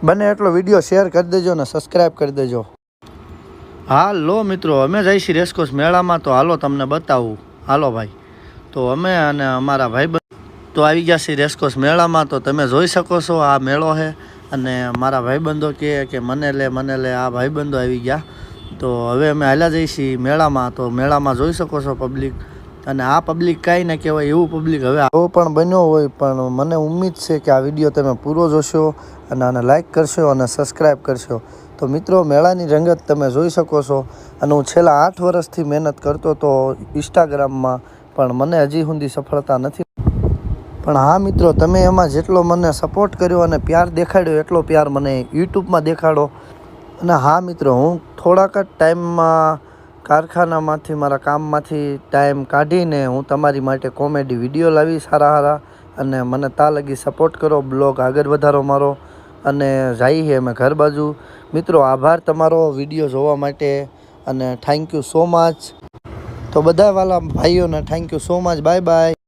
બને એટલો video share કરી દેજો અને સબસ્ક્રાઈબ કરી દેજો। હાલો મિત્રો, અમે જઈશી રેસકોર્સ મેળામાં, તો હાલો તમને બતાવું। હાલો ભાઈ, તો અમે અને અમારા ભાઈબંધ તો આવી ગયા છીએ રેસકોર્સ મેળામાં। તો તમે જોઈ શકો છો આ મેળો છે અને મારા ભાઈબંધો કે મને લે આ ભાઈબંધો આવી ગયા। તો હવે અમે હાલ્યા જઈશી મેળામાં। તો મેળામાં જોઈ શકો છો પબ્લિક, અને આ પબ્લિક કાંઈ ના કહેવાય એવું પબ્લિક હવે આવો પણ બન્યો હોય, પણ મને ઉમ્મીદ છે કે આ વિડીયો તમે પૂરો જોશો અને આને લાઈક કરશો અને સબસ્ક્રાઈબ કરશો। તો મિત્રો, મેળાની રંગત તમે જોઈ શકો છો, અને હું છેલ્લા 8 વર્ષથી મહેનત કરતો તો ઇન્સ્ટાગ્રામમાં, પણ મને હજી સુધી સફળતા નથી। પણ હા મિત્રો, તમે એમાં જેટલો મને સપોર્ટ કર્યો અને પ્યાર દેખાડ્યો એટલો પ્યાર મને યુટ્યુબમાં દેખાડો। અને હા મિત્રો, હું થોડાક જ ટાઈમમાં કારખાનામાંથી મારા કામમાંથી ટાઈમ કાઢીને હું તમારી માટે કોમેડી વિડીયો લાવી સારા, અને મને તા લગી સપોર્ટ કરો, બ્લોગ આગળ વધારો મારો, અને જઈએ અમે ઘર બાજુ। મિત્રો, આભાર તમારો વિડીયો જોવા માટે, અને થેન્ક યુ સો મચ। તો બધા વાલા ભાઈઓને thank you so much. Bye bye.